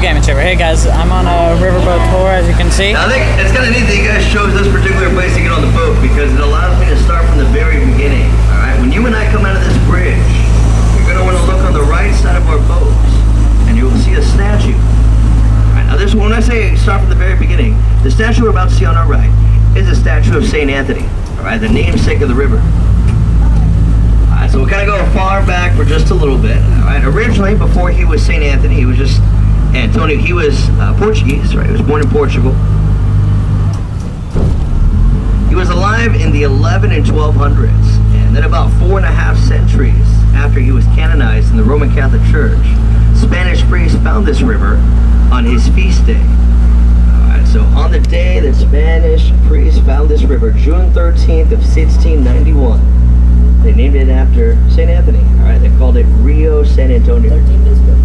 Gaming Chamber. Hey guys, I'm on a riverboat tour, as you can see. Now, I think it's kind of neat that you guys chose this particular place to get on the boat because it allows me to start from the very beginning. All right, when you and I come out of this bridge, you're going to want to look on the right side of our boat, and you will see a statue. All right, now this, when I say start from the very beginning, the statue we're about to see on our right is a statue of Saint Anthony. All right, the namesake of the river. So we'll kind of go far back for just a little bit. All right, originally, before he was St. Anthony, he was just Antonio. He was Portuguese, right? He was born in Portugal. He was alive in the 11 and 1200s, and then about 4.5 centuries after he was canonized in the Roman Catholic Church, Spanish priests found this river on his feast day. All right, so on the day that Spanish priests found this river, June 13th of 1691, they named it after St. Anthony. All right, they called it Rio San Antonio. 13 days ago.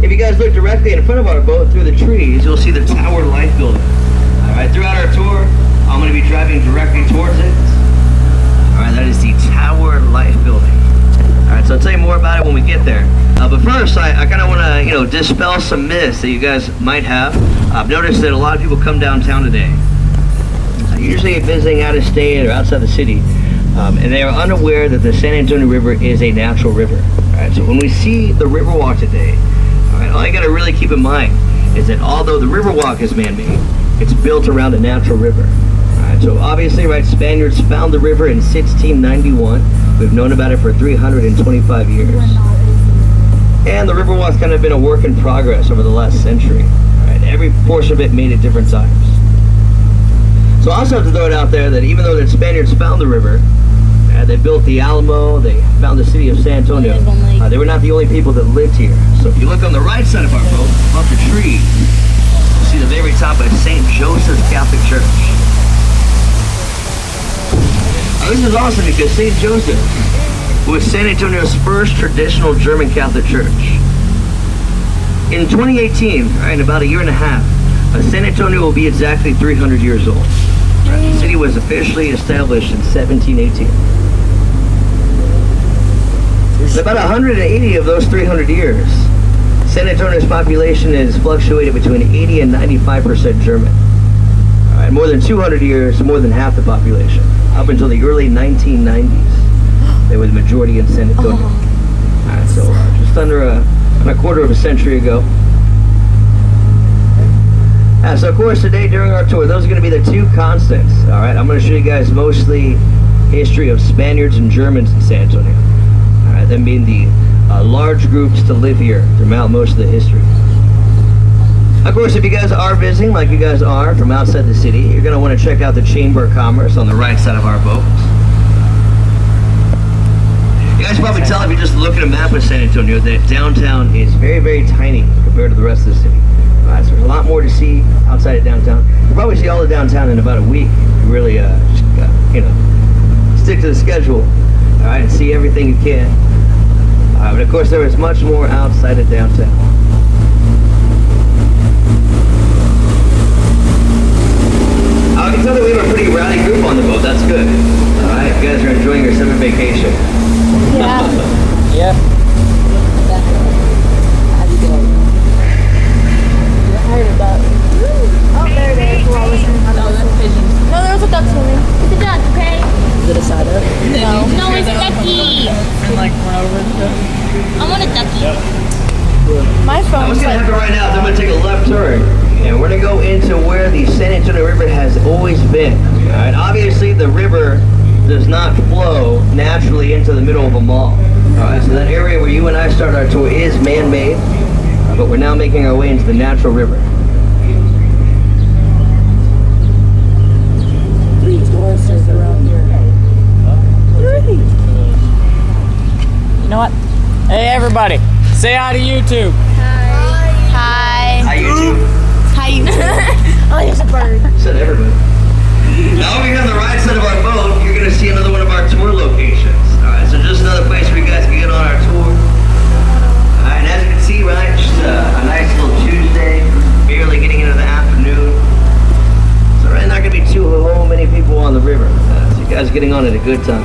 If you guys look directly in front of our boat through the trees, you'll see the Tower Life Building. All right, throughout our tour, I'm going to be driving directly towards it. All right, that is the Tower Life Building. All right, so I'll tell you more about it when we get there. But first, I kind of want to, dispel some myths that you guys might have. I've noticed that a lot of people come downtown today, usually visiting out of state or outside the city. And they are unaware that the San Antonio River is a natural river. All right, so when we see the Riverwalk today, all right, all you got to really keep in mind is that although the Riverwalk is man-made, it's built around a natural river. All right, so obviously, right, Spaniards found the river in 1691. We've known about it for 325 years. And the Riverwalk's kind of been a work in progress over the last century. All right, every portion of it made at different times. So I also have to throw it out there that even though the Spaniards found the river, they built the Alamo, they found the city of San Antonio, they were not the only people that lived here. So if you look on the right side of our boat, above the trees, you'll see the very top of St. Joseph's Catholic Church. Now, this is awesome because St. Joseph was San Antonio's first traditional German Catholic church. In 2018, right, in about a year and a half, San Antonio will be exactly 300 years old. The city was officially established in 1718. About 180 of those 300 years, San Antonio's population has fluctuated between 80 and 95% German. All right, more than 200 years, more than half the population. Up until the early 1990s, they were the majority in San Antonio. All right, so just under a quarter of a century ago. So of course today during our tour, those are going to be the two constants. All right, I'm going to show you guys mostly history of Spaniards and Germans in San Antonio. All right, them being the large groups to live here throughout most of the history. Of course, if you guys are visiting, like you guys are from outside the city, you're going to want to check out the Chamber of Commerce on the right side of our boat. You guys probably tell if you just look at a map of San Antonio that downtown is very, very tiny compared to the rest of the city. So there's a lot more to see outside of downtown. You'll probably see all of downtown in about a week. You really just stick to the schedule, all right, and see everything you can. But of course, there is much more outside of downtown. I can tell that we have a pretty rowdy group on the boat. That's good. All right, you guys are enjoying your summer vacation. Yeah. Yeah. How'd you go? I heard about it. Oh, there it is. Well, I was in no, that's pigeons. No, there was a duck swimming. It's a duck, okay? Is it a side up? No, it's a ducky. And like run over and stuff. I want a ducky. Yep. My phone. What's going to happen right now is I'm going to take a left turn, and we're going to go into where the San Antonio River has always been. All right, obviously the river does not flow naturally into the middle of a mall. All right, so that area where you and I started our tour is man-made, but we're now making our way into the natural river. Three horses around here. Three. You know what? Hey everybody, say hi to YouTube. Hi. Hi, YouTube. Hi, YouTube. Oh, there's a bird. Said everybody. Now over here on the right side of our boat, you're going to see another one of our tour locations. All right, so just another place where you guys can get on our tour. All right, and as you can see, right, just a nice little Tuesday, barely getting into the afternoon. So right, not going to be too many people on the river. So you guys are getting on at a good time.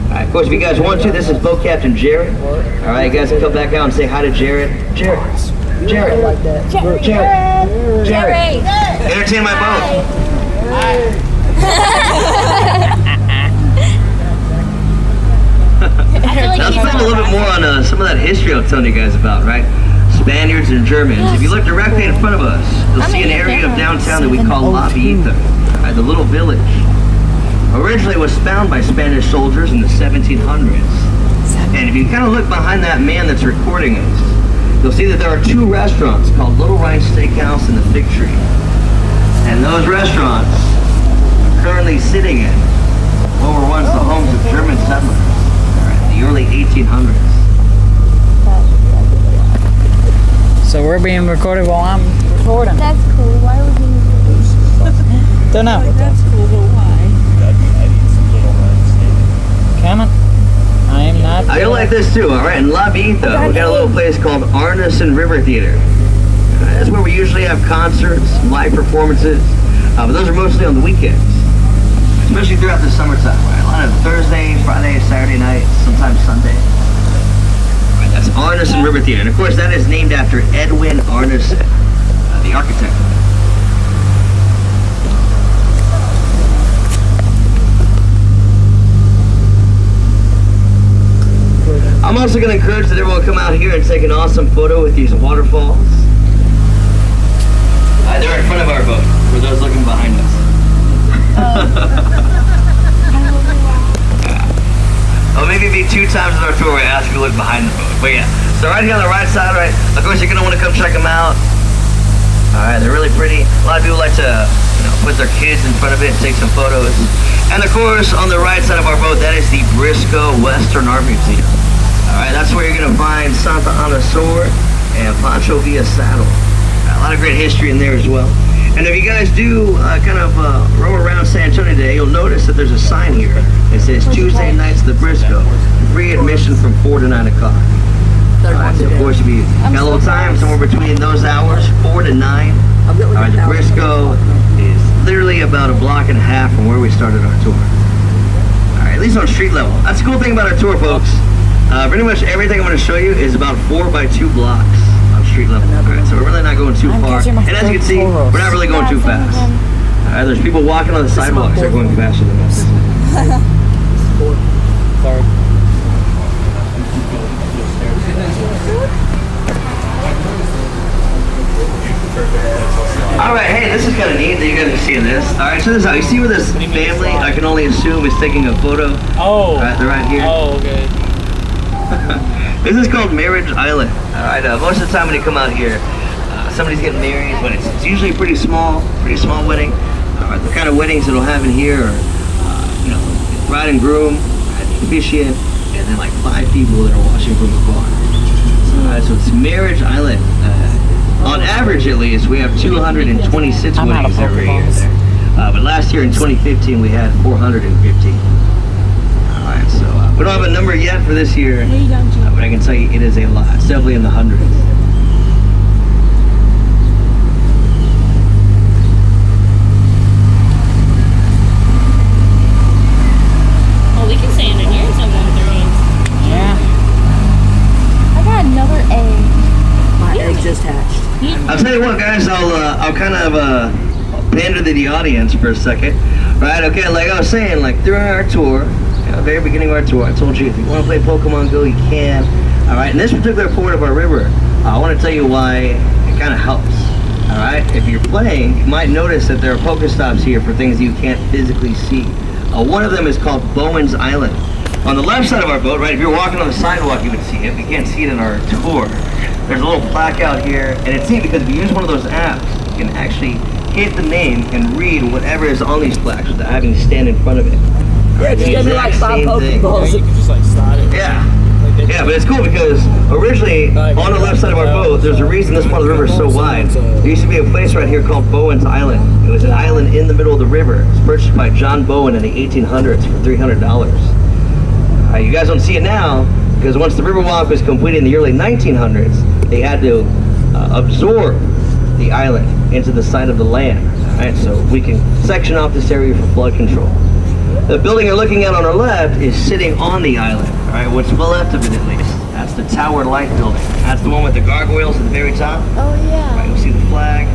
All right, of course, if you guys want to, this is Boat Captain Jared. All right, you guys can come back out and say hi to Jared. Jared. Jared. Jared. Entertain my boat. Now let's spend a little bit more on some of that history I was telling you guys about, right? Spaniards and Germans. If you look directly in front of us, you'll see an area of downtown that we call La Villita, the little village. Originally it was found by Spanish soldiers in the 1700s. And if you kind of look behind that man that's recording us, you'll see that there are two restaurants called Little Rhine Steakhouse and the Fig Tree. And those restaurants are currently sitting in what were once the homes of German settlers in the early 1800s. So we're being recorded while I'm recording. That's cool. Why would you? Don't know. That's cool, but why? Coming. I am not. You'll like this too, alright? In La Villita, we got a little place called Arneson River Theater. That's where we usually have concerts, live performances, but those are mostly on the weekends. Especially throughout the summertime, right? A lot of Thursday, Friday, Saturday night, sometimes Sunday. Right, that's Arneson River Theater. And of course, that is named after Edwin Arneson, the architect. I'm also going to encourage that everyone come out here and take an awesome photo with these waterfalls. They're in front of our boat, for those looking behind us. Oh, maybe it'd be 2 times in our tour where I ask you to look behind the boat. But yeah, so right here on the right side, right, of course you're going to want to come check them out. Alright, they're really pretty. A lot of people like to, put their kids in front of it and take some photos. And of course, on the right side of our boat, that is the Briscoe Western Art Museum. Alright, that's where you're going to find Santa Ana sword and Pancho Villa saddle. A lot of great history in there as well. And if you guys do roam around San Antonio today, you'll notice that there's a sign here that says Tuesday nights at the Briscoe, free admission from 4 to 9 o'clock. Alright, so of course if you got a little time somewhere between those hours, 4 to 9. Alright, the Briscoe is literally about a block and a half from where we started our tour. Alright, at least on street level. That's the cool thing about our tour, folks. Pretty much everything I'm going to show you is about 4 by 2 blocks on street level. Alright, so we're really not going too far. And as you can see, we're not really going too fast. Alright, there's people walking on the sidewalks that are going faster than us. Third. Alright, hey, this is kind of neat that you guys are seeing this. Alright, so this is how you see where this family, I can only assume, is taking a photo. Oh. Alright, they're right here. Oh, okay. This is called Marriage Island. Alright, most of the time when you come out here, somebody's getting married, but it's usually a pretty small wedding. The kind of weddings that'll happen here are, bride and groom, the officiant, and then like 5 people that are watching from afar. Alright, so it's Marriage Island. On average, at least, we have 226 weddings every year there. But last year in 2015, we had 415. Alright, so we don't have a number yet for this year, but I can tell you it is a lot. It's definitely in the hundreds. Oh, we can stand in here sometime with the rains. Yeah. I got another egg. My egg just hatched. I'll tell you what, guys, I'll kind of pander to the audience for a second. Right, okay, like I was saying, like during our tour, at the very beginning of our tour, I told you if you want to play Pokemon Go, you can. Alright, in this particular part of our river, I want to tell you why it kind of helps. Alright, if you're playing, you might notice that there are Pokestops here for things you can't physically see. One of them is called Bowen's Island. On the left side of our boat, right, if you're walking on the sidewalk, you would see it. We can't see it in our tour. There's a little plaque out here, and it's neat because if you use one of those apps, you can actually hit the name and read whatever is on these plaques without having to stand in front of it. Yeah, just give me like 5 Pokeballs. You can just like slide it. Yeah. Yeah, but it's cool because originally on the left side of our boat, there's a reason this part of the river is so wide. There used to be a place right here called Bowen's Island. It was an island in the middle of the river. It was purchased by John Bowen in the 1800s for $300. You guys don't see it now because once the Riverwalk was completed in the early 1900s, they had to absorb the island into the side of the land. Right, so we can section off this area for flood control. The building you're looking at on our left is sitting on the island. All right, what's left of it at least. That's the Tower Light building. That's the one with the gargoyles at the very top. Oh yeah. Right, you'll see the flag.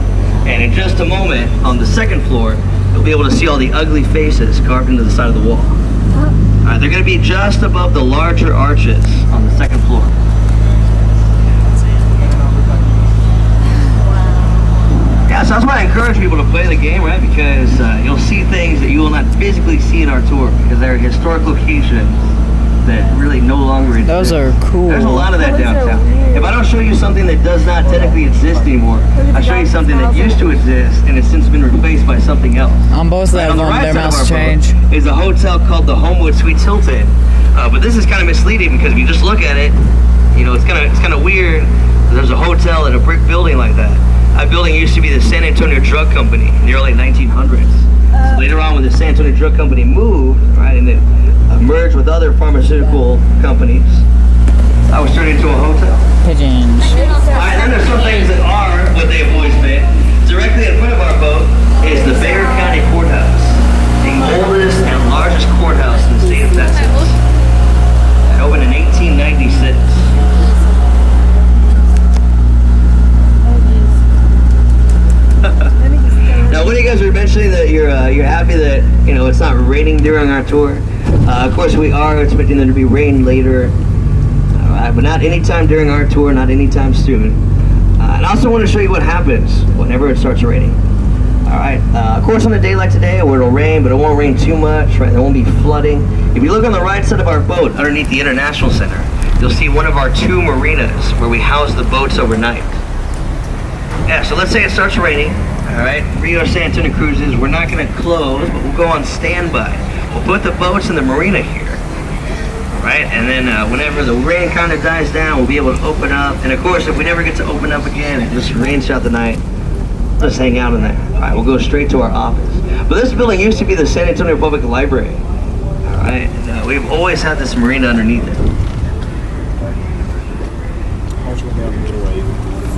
And in just a moment, on the second floor, you'll be able to see all the ugly faces carved into the side of the wall. All right, they're going to be just above the larger arches on the second floor. Yeah, so that's why I encourage people to play the game, right? Because you'll see things that you will not physically see in our tour because they're historic locations that really no longer exist. Those are cool. There's a lot of that Those are downtown. weird. If I don't show you something that does not technically exist anymore, I show you something that used to exist and has since been replaced by something else. On both Right, of on the them, right there side of must our change. boat is a hotel called the Homewood Suites Hilton. But this is kind of misleading because if you just look at it, you know, it's kind of weird. There's a hotel in a brick building like that. That building used to be the San Antonio Drug Company in the early 1900s. So later on, when the San Antonio Drug Company moved, right, and it merged with other pharmaceutical companies, that was turned into a hotel. Pigeons. All right, then there's some things that are what they have always been. Directly in front of our boat is the Bexar County Courthouse, the oldest and largest courthouse in the state of Texas. It opened in 1896. Now, when you guys were mentioning that you're happy that it's not raining during our tour, of course we are expecting there to be rain later. All right, but not anytime during our tour, not anytime soon. And I also want to show you what happens whenever it starts raining. All right, of course on a day like today where it'll rain, but it won't rain too much, right? There won't be flooding. If you look on the right side of our boat, underneath the International Center, you'll see one of our 2 marinas where we house the boats overnight. Yeah, so let's say it starts raining. All right, Rio San Antonio Cruises, we're not going to close, but we'll go on standby. We'll put the boats in the marina here, all right? And then whenever the rain kind of dies down, we'll be able to open up. And of course, if we never get to open up again, it just rains throughout the night, let's hang out in there. All right, we'll go straight to our office. But this building used to be the San Antonio Public Library, all right? And we've always had this marina underneath it.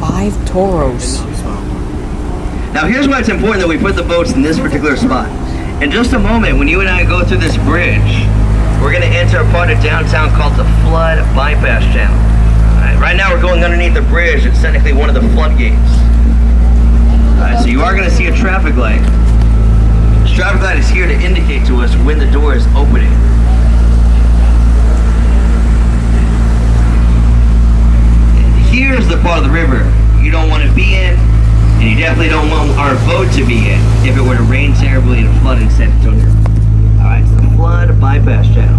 5 toros. Now here's why it's important that we put the boats in this particular spot. In just a moment, when you and I go through this bridge, we're going to enter a part of downtown called the Flood Bypass Channel. Right now we're going underneath the bridge. It's technically one of the floodgates. So you are going to see a traffic light. This traffic light is here to indicate to us when the door is opening. And here's the part of the river you don't want to be in. And you definitely don't want our boat to be in if it were to rain terribly and flood in San Antonio. All right, it's the Flood Bypass Channel.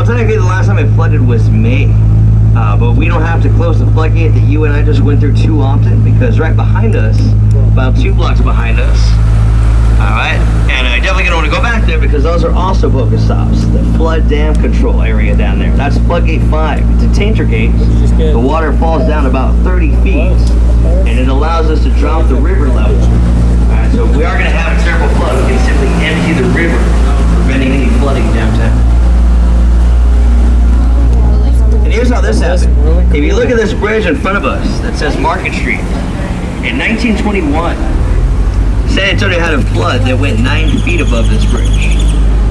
Technically the last time it flooded was May. But we don't have to close the floodgate that you and I just went through too often because right behind us, about 2 blocks behind us, all right, and I definitely don't want to go back there because those are also Pokestops, the flood dam control area down there. That's floodgate 5. It's a tanger gate. The water falls down about 30 feet, and it allows us to drop the river level. All right, so if we are going to have a terrible flood, we can simply empty the river, preventing any flooding downtown. And here's how this happened. If you look at this bridge in front of us that says Market Street, in 1921, San Antonio had a flood that went 9 feet above this bridge.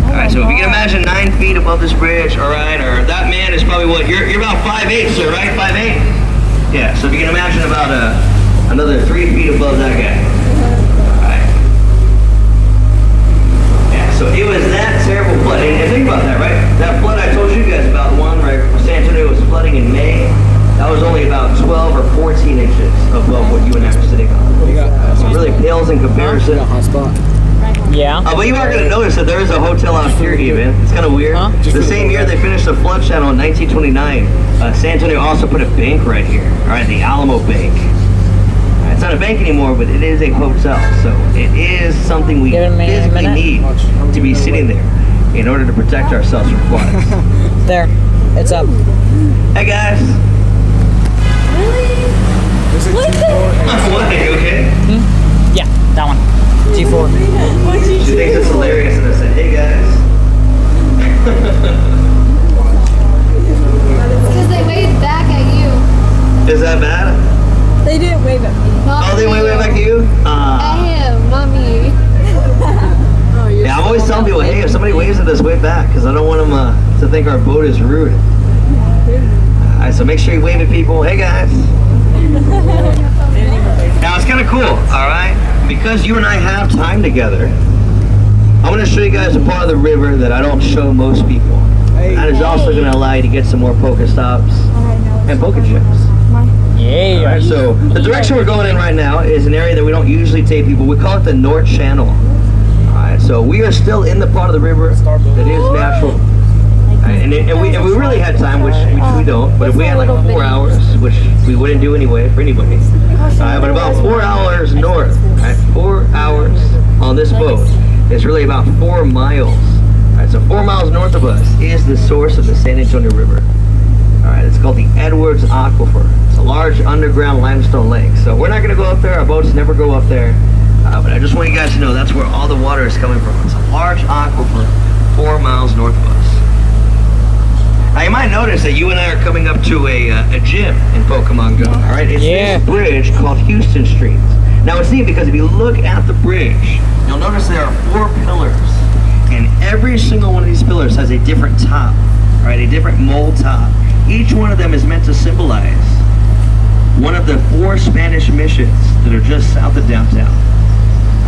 All right, so if you can imagine 9 feet above this bridge, all right, or that man is probably what, you're about 5'8", sir, right? 5'8"? Yeah, so if you can imagine about another 3 feet above that guy. All right. Yeah, so it was that terrible flood. And think about that, right? That flood I told you guys about, the one right where San Antonio was flooding in May, that was only about 12 or 14 inches above what you and I are sitting on. So it really pales in comparison. Yeah. But you are going to notice that there is a hotel out here even. It's kind of weird. Huh? The same year they finished the flood channel in 1929, San Antonio also put a bank right here. All right, the Alamo Bank. It's not a bank anymore, but it is a hotel. So it is something we Giving me a physically minute? need to be sitting there in order to protect ourselves from floods. There. It's up. Hey guys. What? Are you okay? Yeah, that one. G4. She thinks it's hilarious and I said, hey guys. Because they waved back at you. Is that bad? They didn't wave at me. Not Oh, they went back at you? At him, not me. Yeah, I'm always telling people, hey, if somebody waves at us, wave back, because I don't want them to think our boat is rude. All right, so make sure you wave at people. Hey, guys. Now, it's kind of cool, all right? Because you and I have time together, I'm going to show you guys a part of the river that I don't show most people. That is also going to allow you to get some more Pokestops and Pokechips. Yeah. Alright, so the direction we're going in right now is an area that we don't usually take people. We call it the North Channel. Alright, so we are still in the part of the river that is natural. And if we really had time, which we don't, but if we had like 4 hours, which we wouldn't do anyway for anybody, but about 4 hours north, 4 hours on this boat is really about 4 miles. Alright, so 4 miles north of us is the source of the San Antonio River. Alright, it's called the Edwards Aquifer. It's a large underground limestone lake. So we're not going to go up there. Our boats never go up there. But I just want you guys to know that's where all the water is coming from. It's a large aquifer 4 miles north of us. Now you might notice that you and I are coming up to a gym in Pokemon Go. Alright, it's this bridge called Houston Street. Now it's neat because if you look at the bridge, you'll notice there are 4 pillars. And every single one of these pillars has a different top. Alright, a different mold top. Each one of them is meant to symbolize one of the 4 Spanish missions that are just south of downtown.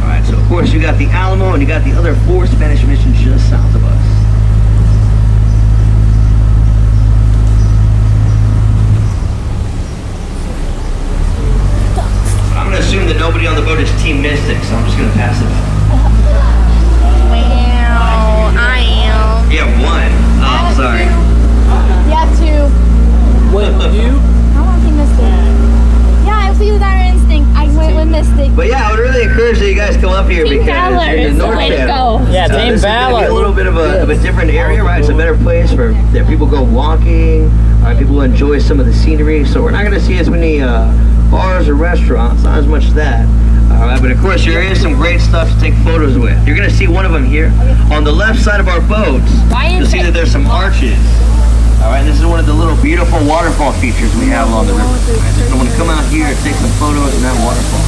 Alright, so of course you got the Alamo and you got the other 4 Spanish missions just south of us. I'm going to assume that nobody on the boat is Team Mystic, so I'm just going to pass it. Wow, I am. You have 1. Oh, sorry. You have 2. Wait, you? I want to be Mystic. Yeah, if we use our instinct, I went with Mystic. But yeah, I would really encourage that you guys come up here Team because Valor you're is in the the North way to Channel. go. Yeah, This Team is gonna be Valor. a little bit of a different area, right? It's a better place for people go walking. People enjoy some of the scenery. So we're not going to see as many bars or restaurants, not as much as that. But of course, there is some great stuff to take photos with. You're going to see one of them here. On the left side of our boats, you'll see that there's some arches. All right, this is one of the little beautiful waterfall features we have along the river. Right, so I'm going to come out here and take some photos in that waterfall.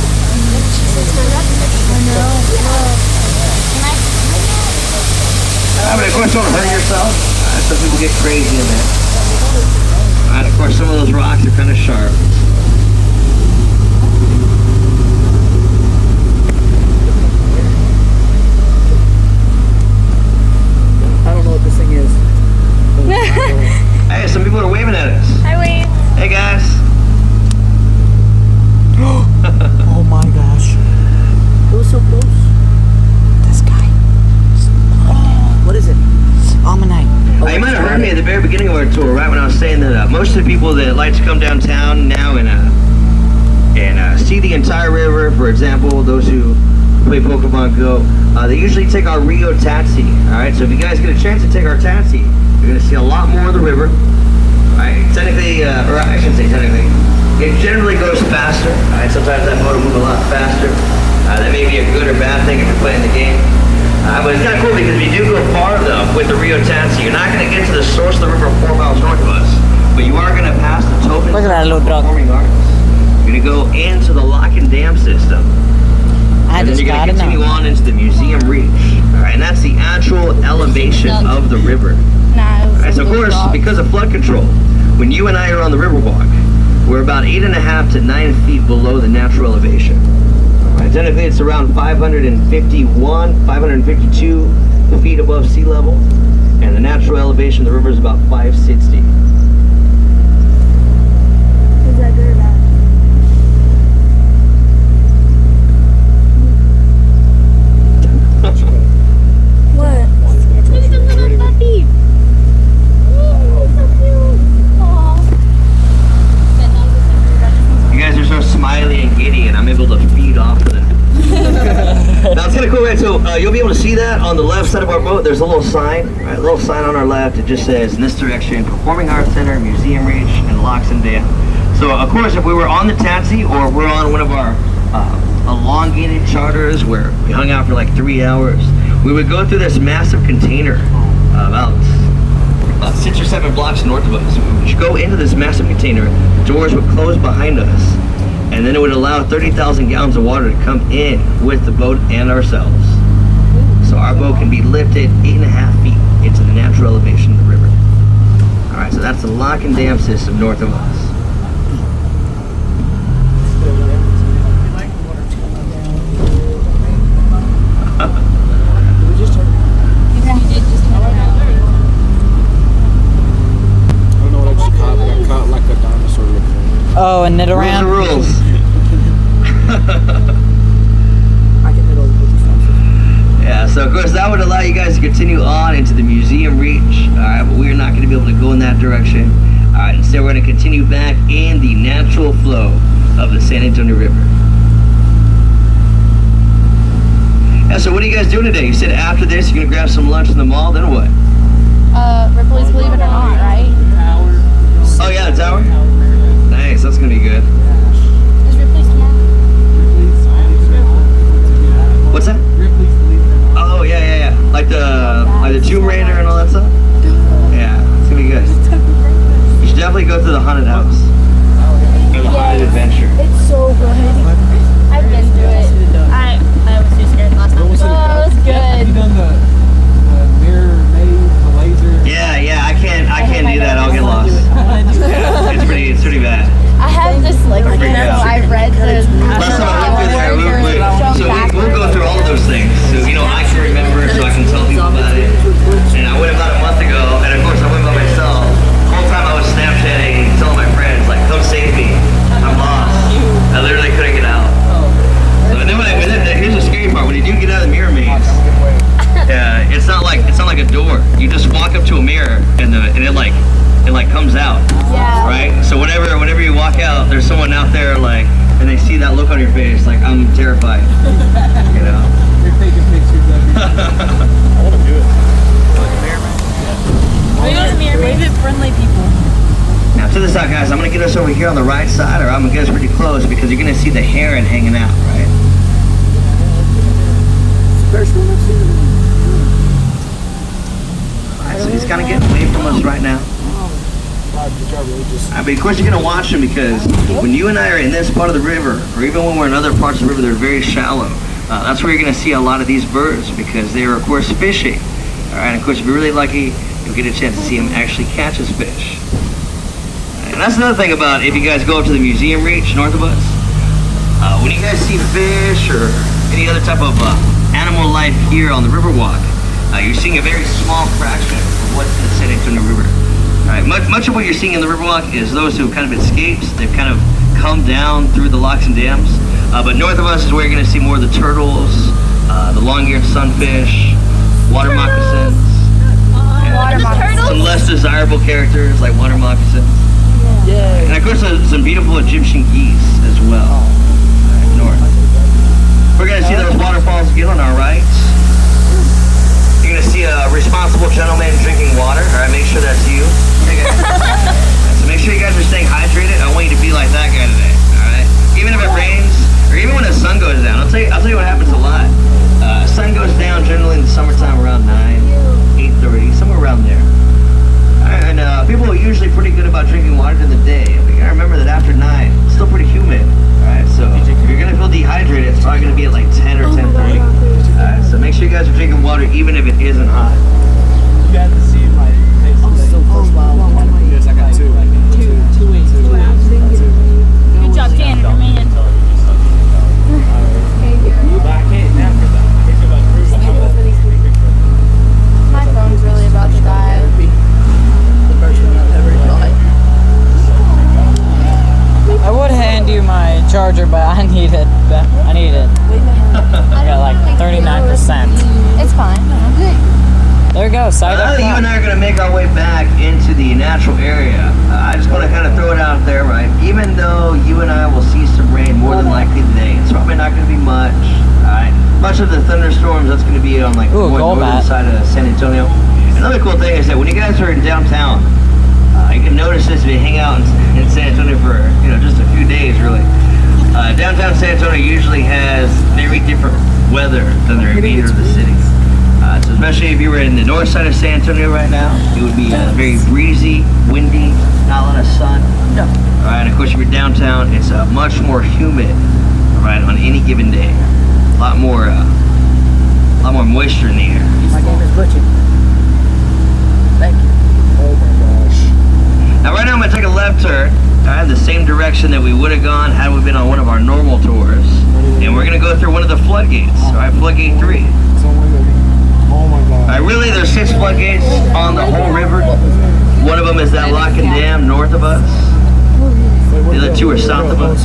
But of course, don't hurt yourself. Some people get crazy in there. And of course, some of those rocks are kind of sharp. I don't know what this thing is. Hey, some people are waving at us. I wait. Hey, guys. Oh my gosh. It was so close. This guy. What is it? Almanite. You might have heard me at the very beginning of our tour, right when I was saying that most of the people that like to come downtown now and see the entire river, for example, those who play Pokemon Go, they usually take our Rio Taxi. All right, so if you guys get a chance to take our taxi, you're gonna see a lot more of the river. All right, technically, or I shouldn't say technically, it generally goes faster. All right, sometimes that boat will move a lot faster. That may be a good or bad thing if you're playing the game. But it's kind of cool because if you do go far though with the Rio Taxi, you're not going to get to the source of the river 4 miles north of us, but you are going to pass the Tobin Look at that little truck. Performing Arts. You're going to go into the Lock and Dam system, I and then just you're going got to to continue know. on into the Museum Reach. All right, and that's the actual elevation of the river. Nah, it was All right, so a of little course, rock. because of flood control, when you and I are on the Riverwalk, we're about 8.5 to 9 feet below the natural elevation. All right, technically it's around 552 feet above sea level, and the natural elevation of the river is about 560. Is that good or bad? What? Look at the little puppy. Oh, so cute. Aw. You guys are so smiley and giddy, and I'm able to feed off of them. Now it's kind of cool, right? So you'll be able to see that on the left side of our boat. There's a little sign, right? A little sign on our left. It just says, in this direction, Performing Arts Center, Museum Reach, and Locks and Dam. So of course, if we were on the Taxi or we're on one of our elongated charters where we hung out for like 3 hours, we would go through this massive container about 6 or 7 blocks north of us. We would go into this massive container. Doors would close behind us, and then it would allow 30,000 gallons of water to come in with the boat and ourselves. So our boat can be lifted 8.5 feet into the natural elevation of the river. All right, so that's the lock and dam system north of us. I don't know what I just caught, but I caught like a dinosaur looking. Oh, and knit around. Rules are rules. I can hit all the stuff. Yeah, so of course that would allow you guys to continue on into the museum reach. Alright, but we're not going to be able to go in that direction. Alright, instead we're going to continue back in the natural flow of the San Antonio River. Yeah, so what are you guys doing today? You said after this you're going to grab some lunch in the mall, then what? Ripley's Believe It or Not, right? Oh yeah, the tower? Nice, that's going to be good. Is Ripley's tomorrow? What's that? Oh yeah. Like the Tomb Raider and all that stuff? Yeah, it's going to be good. You should definitely go to the haunted house. Or the haunted adventure. It's so good. I've been through it. I was too scared last time. Oh, it was good. Have you done the mirror maze, the laser? Yeah, I can't do that. I'll get lost. It's pretty bad. I have this like I don't know. I read the. Last time I went through there, we'll go through all of those things. So I can remember, so I can tell people about it. And I went about a month ago, and of course I went by myself. The whole time I was Snapchatting, telling my friends like, "Come save me, I'm lost." I literally couldn't get out. So then here's the scary part: when you do get out of the mirror maze, yeah, it's not like a door. You just walk up to a mirror, and it comes out. Yeah. Right? So whenever you walk out, there's someone out there like, and they see that look on your face, like, I'm terrified. You know? They're taking pictures of you. I want to do it. Wave at friendly people. Now check this out, guys. I'm gonna get us over here on the right side, or I'm gonna get us pretty close because you're gonna see the heron hanging out, right? First one I've seen. Alright, so he's kind of getting away from us right now. I mean, of course you're gonna watch him because when you and I are in this part of the river, or even when we're in other parts of the river that are very shallow, that's where you're gonna see a lot of these birds because they are, of course, fishing. Alright, and of course, if you're really lucky, you'll get a chance to see him actually catch his fish. And that's another thing about if you guys go up to the museum reach north of us, when you guys see fish or any other type of animal life here on the Riverwalk, you're seeing a very small fraction of what's in the San Antonio River. All right, much of what you're seeing in the Riverwalk is those who have kind of escaped. They've kind of come down through the locks and dams. But north of us is where you're going to see more of the turtles, the long-eared sunfish, water moccasins, some less desirable characters like water moccasins. And of course, some beautiful Egyptian geese as well. North. We're going to see those waterfalls again on our right. You're going to see a responsible gentleman drinking water. All right, make sure that's you. So make sure you guys are staying hydrated. I want you to be like that guy today. All right. Even if it rains, or even when the sun goes down. I'll tell you what happens a lot. Sun goes down generally in the summertime around 9, 8:30, somewhere around there. And people are usually pretty good about drinking water during the day. But you gotta remember that after 9, it's still pretty humid. Alright, so if you're gonna feel dehydrated, it's probably gonna be at like 10 or 10:30. Alright, so make sure you guys are drinking water even if it isn't hot. You got to see my face. Yes, I got two. Good job, janitor man. My phone's really about to die. I would hand you my charger, but I need it. I got like 39%. It's fine. There you go. Side Now up that you and I are going to make our way back into the natural area, I just want to kind of throw it out there, right? Even though you and I will see some rain more than likely today, it's probably not going to be much, all right? Much of the thunderstorms, that's going to be on like the more northern side of San Antonio. Another cool thing is that when you guys are in downtown, you can notice this if you hang out in San Antonio for just a few days, really. Downtown San Antonio usually has very different weather than the remainder of the city. So especially if you were in the north side of San Antonio right now, it would be very breezy, windy, not a lot of sun. All right, and of course if you're downtown, it's much more humid, all right, on any given day. A lot more a lot more moisture in the air. My name is Butchie. Thank you. Oh my gosh. Now right now I'm gonna take a left turn, the same direction that we would have gone had we been on one of our normal tours. And we're gonna go through one of the floodgates, floodgate 3. Oh my god. Really, there's 6 floodgates on the whole river. One of them is that lock and dam north of us. The other 2 are south of us.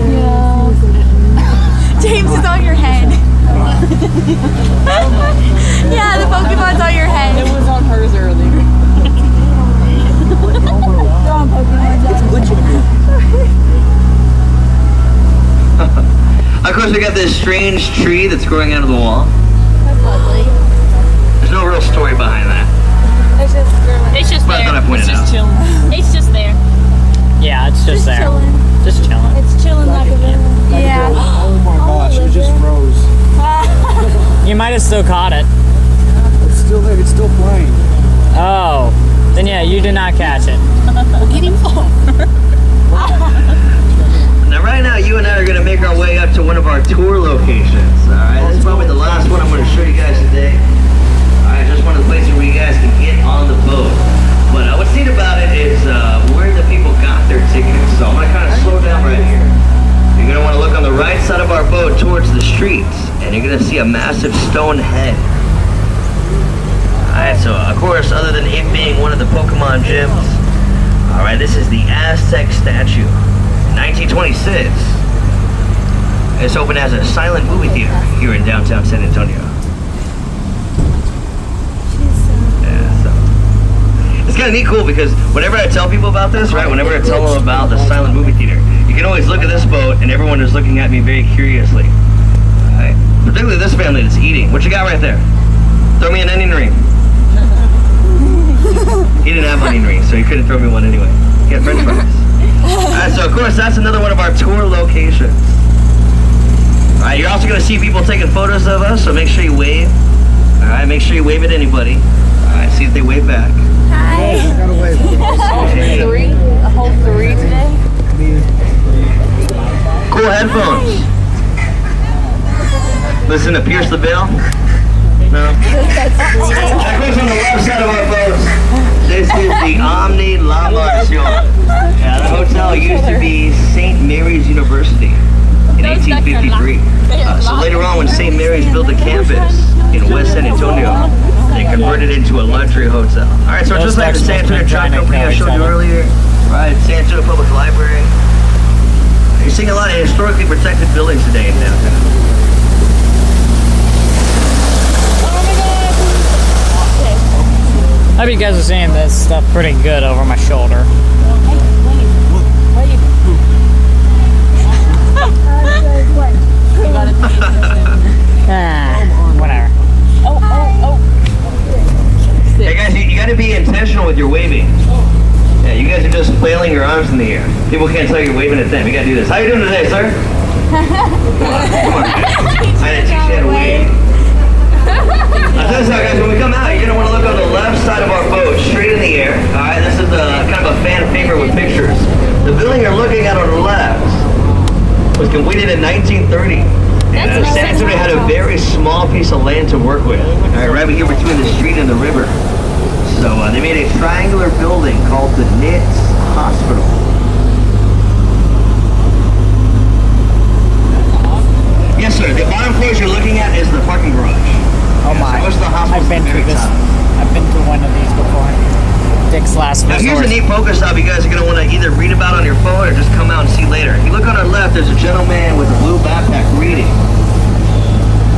Yeah. James is on your head. Yeah, the Pokemon's on your head. It was on hers earlier. They're on Pokemon. Of course, we got this strange tree that's growing out of the wall. That's lovely. There's no real story behind that. It's just It's just But I there. thought I pointed out. It's just there. Yeah, it's just there. chilling. Just chilling. It's chilling like a villain. Yeah. Oh my gosh, it just froze. You might have still caught it. It's still there, it's still flying. Oh, then yeah, you did not catch it. Get him off. Now, right now, you and I are going to make our way up to one of our tour locations. All right, this is probably the last one I'm going to show you guys today. All right, just one of the places where you guys can get on the boat. But what's neat about it is where the people got their tickets. So I'm going to kind of slow down right here. You're going to want to look on the right side of our boat towards the streets, and you're going to see a massive stone head. All right, so of course, other than it being one of the Pokemon gyms, all right, this is the Aztec statue. 1926. It's open as a silent movie theater here in downtown San Antonio. Yeah, so it's kind of neat, cool, because whenever I tell people about this, right, whenever I tell them about the silent movie theater, you can always look at this boat and everyone is looking at me very curiously. All right, particularly this family that's eating. What you got right there? Throw me an onion ring. He didn't have onion rings, so he couldn't throw me one anyway. He had French fries. Alright, so of course that's another one of our tour locations. Alright, you're also going to see people taking photos of us, so make sure you wave. Alright, make sure you wave at anybody. Alright, see if they wave back. Hi. I got away. A whole 3 today? Cool headphones. Listen to Pierce the Veil. No. Of course, on the left side of our boat, this is the Omni La Marcion. Yeah, the hotel used to be St. Mary's University in 1853. So later on, when St. Mary's built a campus in West San Antonio, they converted it into a luxury hotel. All right, so just like the San Antonio Trout Company I showed you earlier, right? San Antonio Public Library. You're seeing a lot of historically protected buildings today in downtown. I hope you guys are seeing this stuff pretty good over my shoulder. Whatever. Hey guys, you got to be intentional with your waving. Yeah, you guys are just flailing your arms in the air. People can't tell you're waving at them. You got to do this. How you doing today, sir? Come on, I didn't teach you how to wave. I'll tell you something, guys, when we come out, you're going to want to look on the left side of our boat, straight in the air. Alright, this is kind of a fan favorite with pictures. The building you're looking at on the left was completed in 1930. And San Antonio had a very small piece of land to work with. Alright, right here between the street and the river. So they made a triangular building called the Nitz Hospital. Yes, sir. The bottom floors you're looking at is the parking garage. Oh my. So most of the hospitals I've been are to very this. top. I've been to one of these before. Dick's Last Now here's a Resort. neat Pokestop you guys are going to want to either read about on your phone or just come out and see later. If you look on our left, there's a gentleman with a blue backpack reading.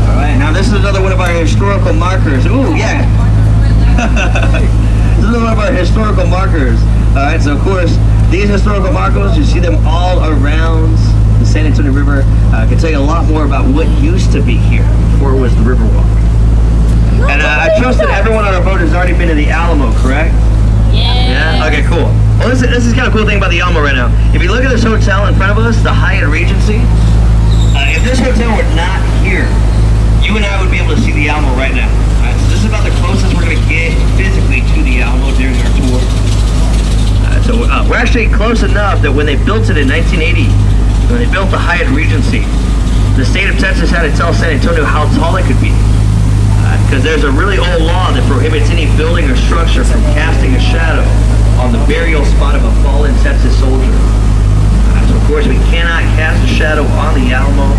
Alright, now this is another one of our historical markers. Ooh, yeah. This is one of our historical markers. Alright, so of course, these historical markers, you see them all around the San Antonio River. I can tell you a lot more about what used to be here before it was the Riverwalk. And I trust that everyone on our boat has already been to the Alamo, correct? Yeah. Yeah? Okay, cool. Well, this is kind of cool thing about the Alamo right now. If you look at this hotel in front of us, the Hyatt Regency, if this hotel were not here, you and I would be able to see the Alamo right now. Alright, so this is about the closest we're going to get physically to the Alamo during our tour. So we're actually close enough that when they built it in 1980, when they built the Hyatt Regency, the state of Texas had to tell San Antonio how tall it could be. Because there's a really old law that prohibits any building or structure from casting a shadow on the burial spot of a fallen Texas soldier. So of course we cannot cast a shadow on the Alamo.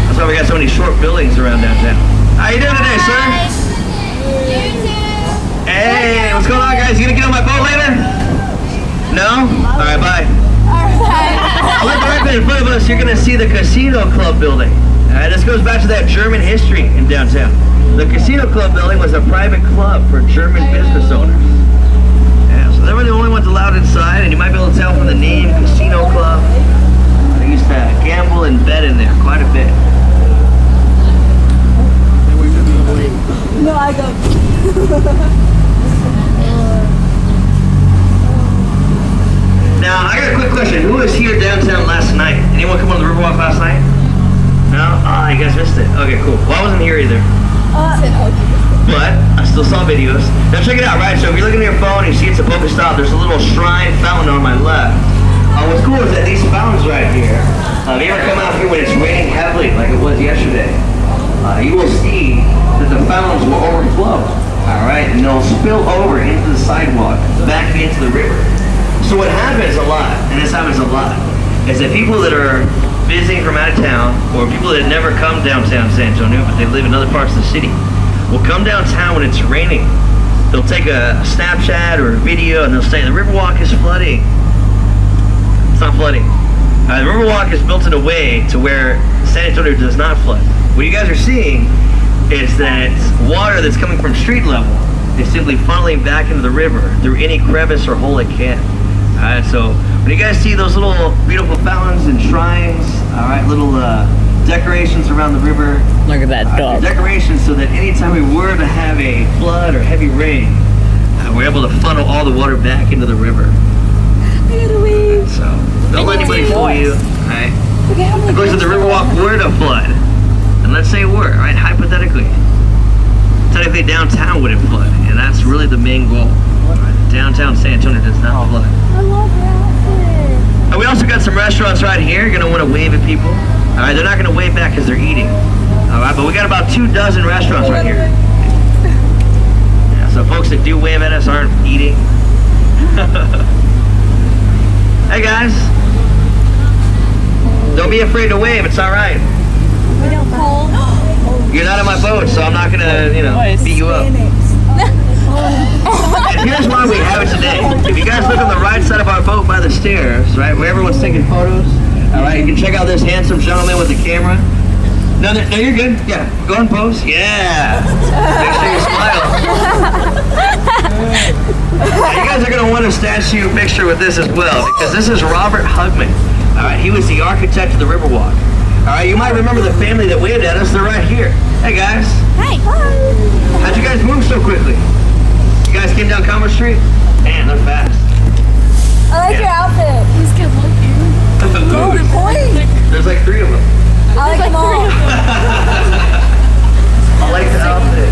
That's why we got so many short buildings around downtown. How you doing today, sir? Hey, what's going on, guys? You gonna get on my boat later? No? All right, bye. Look right there in front of us. You're gonna see the Casino Club building. All right, this goes back to that German history in downtown. The Casino Club building was a private club for German business owners. Yeah, so they were the only ones allowed inside, and you might be able to tell from the name Casino Club. They used to gamble and bet in there quite a bit. No, I go. Now, I got a quick question. Who was here downtown last night? Anyone come on the Riverwalk last night? No? Ah, you guys missed it. Okay, cool. Well, I wasn't here either. But I still saw videos. Now check it out, right? So if you're looking at your phone and you see it's a Pokestop, there's a little shrine fountain on my left. What's cool is that these fountains right here, if you ever come out here when it's raining heavily, like it was yesterday, you will see that the fountains will overflow, all right? And they'll spill over into the sidewalk, back into the river. So what happens a lot, and this happens a lot, is that people that are visiting from out of town, or people that never come downtown San Antonio, but they live in other parts of the city, will come downtown when it's raining. They'll take a Snapchat or a video and they'll say, the Riverwalk is flooding. It's not flooding. The Riverwalk is built in a way to where San Antonio does not flood. What you guys are seeing is that water that's coming from street level is simply funneling back into the river through any crevice or hole it can. Alright, so when you guys see those little beautiful fountains and shrines, alright, little decorations around the river. Look at that dog. Decorations so that anytime we were to have a flood or heavy rain, we're able to funnel all the water back into the river. I gotta leave. So don't let anybody fool you. Alright. Okay, how many Of course, if the Riverwalk were to flood, and let's say it were, right, hypothetically, technically downtown wouldn't flood, and that's really the main goal. Right? Downtown San Antonio does not flood. I love your outfit. And we also got some restaurants right here. You're gonna want to wave at people. All right, they're not gonna wave back because they're eating. All right, but we got about 24 restaurants right here. Yeah, so folks that do wave at us aren't eating. Hey guys, don't be afraid to wave. It's all right. We don't hold. You're not on my boat, so I'm not gonna, beat you up. And here's why we have it today. If you guys look on the right side of our boat by the stairs, right, where everyone's taking photos, all right, you can check out this handsome gentleman with the camera. No, you're good. Yeah, go and pose. Yeah. Make sure you smile. Now, you guys are going to want a statue picture with this as well, because this is Robert Hugman. All right, he was the architect of the Riverwalk. All right, you might remember the family that waved at us. They're right here. Hey, guys. Hey. Hi. How'd you guys move so quickly? You guys came down Commerce Street? Man, they're fast. I like your outfit. He's good looking. Golden point. There's like 3 of them. I like them all. I like the outfit.